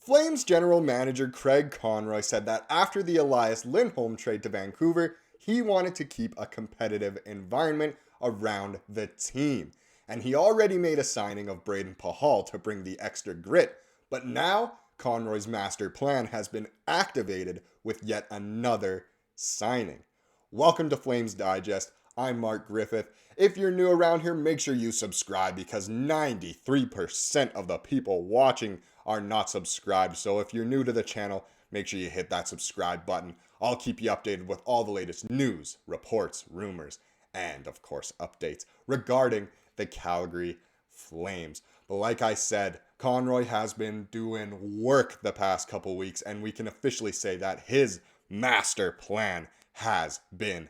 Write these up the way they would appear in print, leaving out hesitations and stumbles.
Flames general manager Craig Conroy said that after the Elias Lindholm trade to Vancouver, he wanted to keep a competitive environment around the team. And he already made a signing of Braden Pahal to bring the extra grit. But now, Conroy's master plan has been activated with yet another signing. Welcome to Flames Digest. I'm Mark Griffith. If you're new around here, make sure you subscribe because 93% of the people watching are not subscribed. So if you're new to the channel, make sure you hit that subscribe button. I'll keep you updated with all the latest news, reports, rumors, and of course updates regarding the Calgary Flames. But like I said, Conroy has been doing work the past couple weeks, and we can officially say that his master plan has been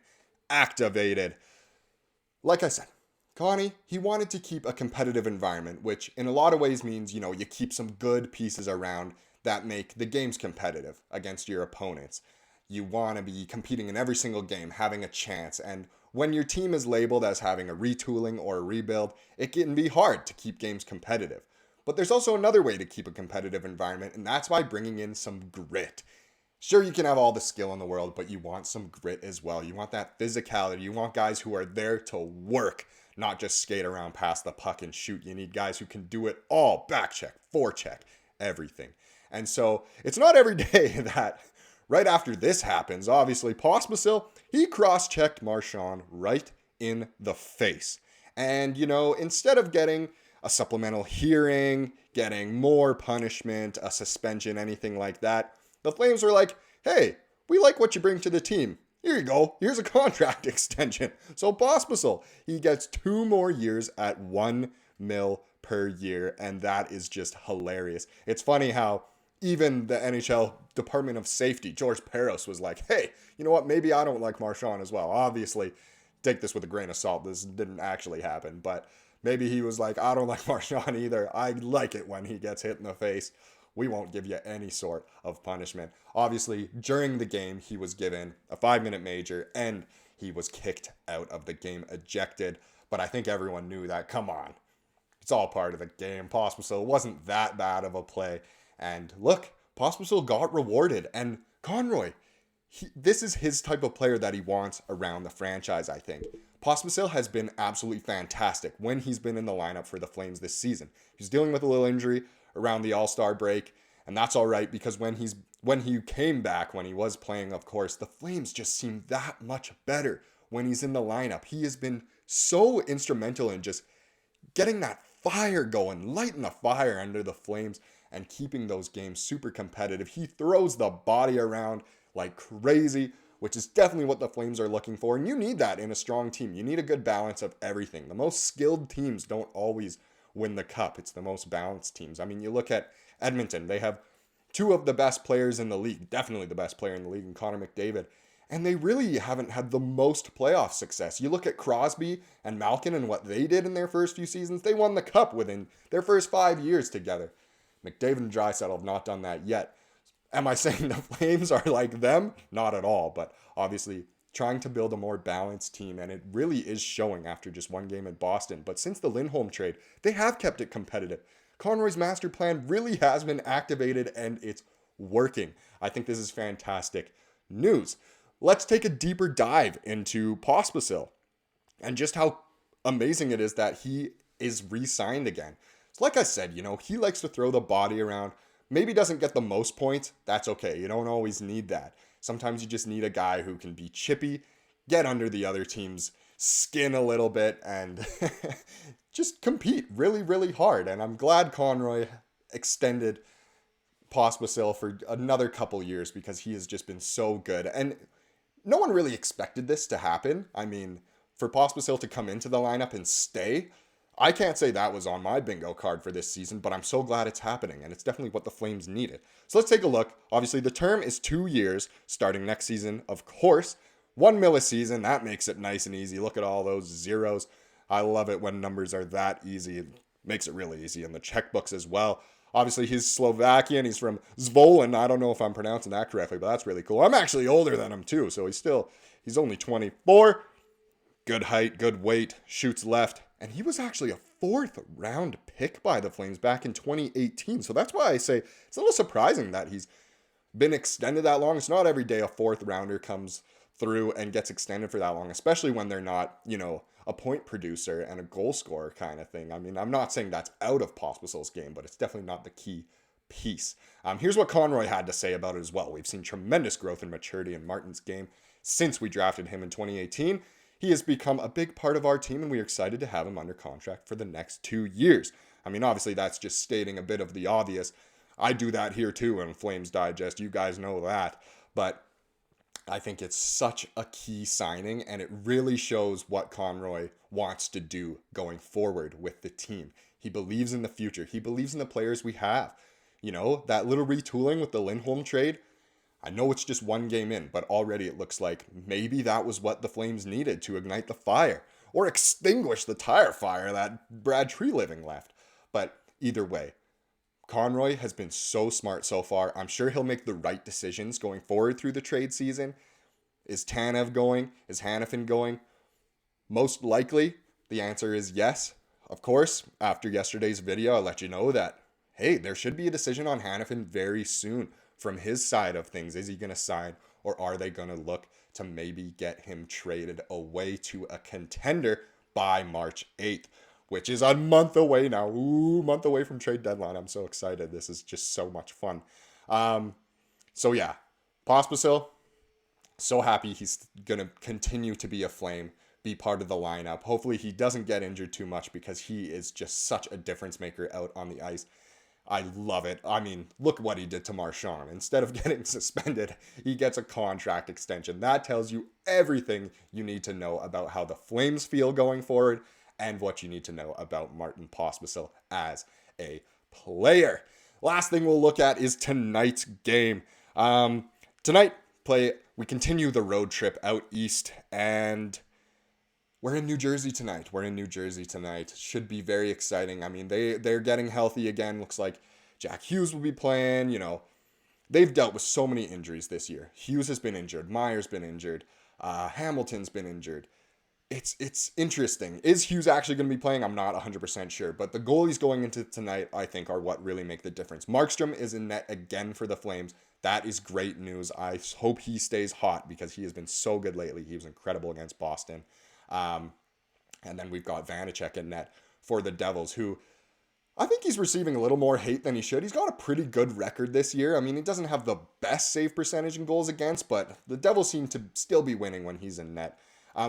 activated. Like I said, Connie, he wanted to keep a competitive environment, which in a lot of ways means, you keep some good pieces around that make the games competitive against your opponents. You want to be competing in every single game, having a chance. And when your team is labeled as having a retooling or a rebuild, it can be hard to keep games competitive. But there's also another way to keep a competitive environment, and that's by bringing in some grit. Sure, you can have all the skill in the world, but you want some grit as well. You want that physicality. You want guys who are there to work, not just skate around past the puck and shoot. You need guys who can do it all. Back check, forecheck, everything. And so it's not every day that right after this happens, obviously, Pospisil, he cross-checked Marchand right in the face. And, instead of getting a supplemental hearing, getting more punishment, a suspension, anything like that, the Flames were like, hey, we like what you bring to the team. Here you go. Here's a contract extension. So Pospisil, he gets 2 more years at $1 million per year, and that is just hilarious. It's funny how even the NHL Department of Safety, George Peros, was like, hey, you know what? Maybe I don't like Marchand as well. Obviously, take this with a grain of salt. This didn't actually happen, but maybe he was like, I don't like Marchand either. I like it when he gets hit in the face. We won't give you any sort of punishment. Obviously, during the game, he was given a 5-minute major and he was kicked out of the game, ejected. But I think everyone knew that, come on, it's all part of the game. Pospisil wasn't that bad of a play. And look, Pospisil got rewarded. And Conroy, this is his type of player that he wants around the franchise, I think. Pospisil has been absolutely fantastic when he's been in the lineup for the Flames this season. He's dealing with a little injury around the All-Star break, and that's all right because when he came back, when he was playing, of course, the Flames just seem that much better when he's in the lineup. He has been so instrumental in just getting that fire going, lighting the fire under the Flames and keeping those games super competitive. He throws the body around like crazy, which is definitely what the Flames are looking for. And you need that in a strong team. You need a good balance of everything. The most skilled teams don't always win the cup. It's the most balanced teams. I mean, you look at Edmonton. They have 2 of the best players in the league, definitely the best player in the league in Connor McDavid, and they really haven't had the most playoff success. You look at Crosby and Malkin and what they did in their first few seasons. They won the cup within their first 5 years together. McDavid and Draisaitl have not done that yet. Am I saying the Flames are like them? Not at all, but obviously trying to build a more balanced team, and it really is showing after just 1 game at Boston. But since the Lindholm trade, they have kept it competitive. Conroy's master plan really has been activated, and it's working. I think this is fantastic news. Let's take a deeper dive into Pospisil and just how amazing it is that he is re-signed again. So like I said, he likes to throw the body around. Maybe doesn't get the most points. That's okay. You don't always need that. Sometimes you just need a guy who can be chippy, get under the other team's skin a little bit, and just compete really, really hard. And I'm glad Conroy extended Pospisil for another couple years because he has just been so good. And no one really expected this to happen. I mean, for Pospisil to come into the lineup and stay, I can't say that was on my bingo card for this season, but I'm so glad it's happening, and it's definitely what the Flames needed. So let's take a look. Obviously, the term is 2 years, starting next season, of course. $1 million a season, that makes it nice and easy. Look at all those zeros. I love it when numbers are that easy. It makes it really easy in the checkbooks as well. Obviously, he's Slovakian. He's from Zvolen. I don't know if I'm pronouncing that correctly, but that's really cool. I'm actually older than him, too, so he's only 24. Good height, good weight, shoots left. And he was actually a 4th round pick by the Flames back in 2018. So that's why I say it's a little surprising that he's been extended that long. It's not every day a 4th rounder comes through and gets extended for that long, especially when they're not, a point producer and a goal scorer kind of thing. I mean, I'm not saying that's out of Pospisil's game, but it's definitely not the key piece. Here's what Conroy had to say about it as well. We've seen tremendous growth and maturity in Martin's game since we drafted him in 2018. He has become a big part of our team, and we are excited to have him under contract for the next 2 years. I mean, obviously, that's just stating a bit of the obvious. I do that here too in Flames Digest. You guys know that. But I think it's such a key signing, and it really shows what Conroy wants to do going forward with the team. He believes in the future. He believes in the players we have. That little retooling with the Lindholm trade, I know it's just 1 game in, but already it looks like maybe that was what the Flames needed to ignite the fire or extinguish the tire fire that Brad Treliving left. But either way, Conroy has been so smart so far. I'm sure he'll make the right decisions going forward through the trade season. Is Tanev going? Is Hanifin going? Most likely, the answer is yes. Of course, after yesterday's video, I'll let you know that, hey, there should be a decision on Hanifin very soon from his side of things. Is he going to sign, or are they going to look to maybe get him traded away to a contender by March 8th? Which is a month away now. Ooh, month away from trade deadline. I'm so excited. This is just so much fun. So yeah, Pospisil, so happy he's going to continue to be a Flame, be part of the lineup. Hopefully he doesn't get injured too much because he is just such a difference maker out on the ice. I love it. I mean, look what he did to Markstrom. Instead of getting suspended, he gets a contract extension. That tells you everything you need to know about how the Flames feel going forward, and what you need to know about Martin Pospisil as a player. Last thing we'll look at is tonight's game. Tonight, we continue the road trip out east, and we're in New Jersey tonight. Should be very exciting. I mean, they're getting healthy again. Looks like Jack Hughes will be playing. They've dealt with so many injuries this year. Hughes has been injured. Meyer's been injured. Hamilton's been injured. It's interesting. Is Hughes actually going to be playing? I'm not 100% sure. But the goalies going into tonight, I think, are what really make the difference. Markstrom is in net again for the Flames. That is great news. I hope he stays hot because he has been so good lately. He was incredible against Boston. And then we've got Vanacek in net for the Devils, who I think he's receiving a little more hate than he should. He's got a pretty good record this year. I mean, he doesn't have the best save percentage in goals against, but the Devils seem to still be winning when he's in net.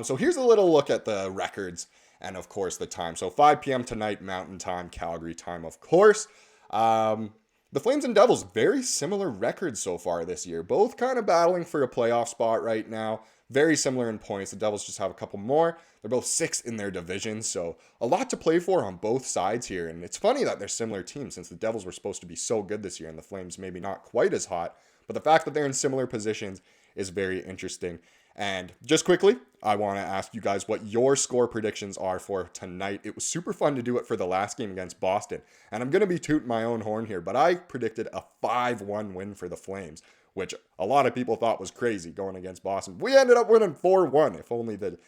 So here's a little look at the records and, of course, the time. So 5 p.m. tonight, Mountain Time, Calgary time, of course. The Flames and Devils, very similar records so far this year. Both kind of battling for a playoff spot right now. Very similar in points. The Devils just have a couple more. They're both 6th in their division, so a lot to play for on both sides here. And it's funny that they're similar teams since the Devils were supposed to be so good this year and the Flames maybe not quite as hot. But the fact that they're in similar positions is very interesting. And just quickly, I want to ask you guys what your score predictions are for tonight. It was super fun to do it for the last game against Boston. And I'm going to be tooting my own horn here, but I predicted a 5-1 win for the Flames, which a lot of people thought was crazy going against Boston. We ended up winning 4-1. If only the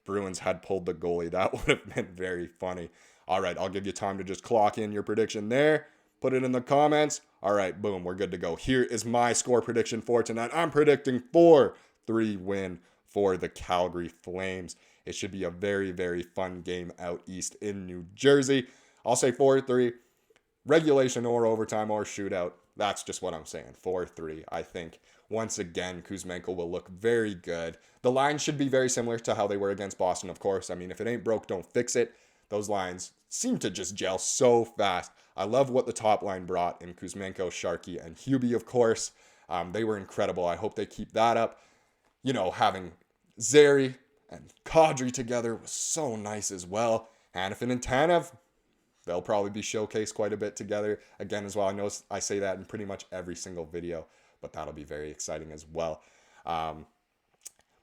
Bruins had pulled the goalie, that would have been very funny. All right, I'll give you time to just clock in your prediction there. Put it in the comments. All right, boom, we're good to go. Here is my score prediction for tonight. I'm predicting 4-3 win for the Calgary Flames. It should be a very, very fun game out east in New Jersey. I'll say 4-3, regulation or overtime or shootout. That's just what I'm saying, 4-3. I think, once again, Kuzmenko will look very good. The lines should be very similar to how they were against Boston, of course. I mean, if it ain't broke, don't fix it. Those lines seem to just gel so fast. I love what the top line brought in Kuzmenko, Sharkey, and Hubie, of course. They were incredible. I hope they keep that up. Having Zary and Kadri together was so nice as well. Hanifin and Tanev, they'll probably be showcased quite a bit together again as well. I know I say that in pretty much every single video, but that'll be very exciting as well.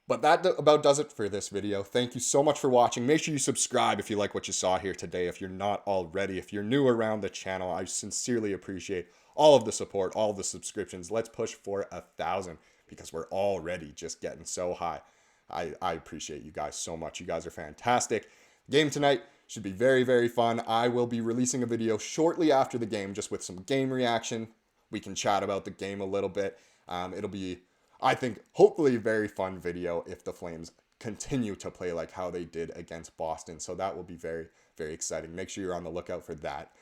But that about does it for this video. Thank you so much for watching. Make sure you subscribe if you like what you saw here today. If you're not already, if you're new around the channel, I sincerely appreciate all of the support, all of the subscriptions. Let's push for 1,000 because we're already just getting so high. I appreciate you guys so much. You guys are fantastic. Game tonight, Should be very, very fun. I will be releasing a video shortly after the game just with some game reaction. We can chat about the game a little bit. It'll be, I think, hopefully a very fun video if the Flames continue to play like how they did against Boston. So that will be very, very exciting. Make sure you're on the lookout for that.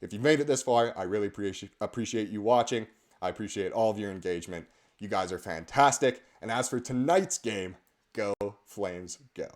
If you've made it this far, I really appreciate you watching. I appreciate all of your engagement. You guys are fantastic. And as for tonight's game, go Flames, go.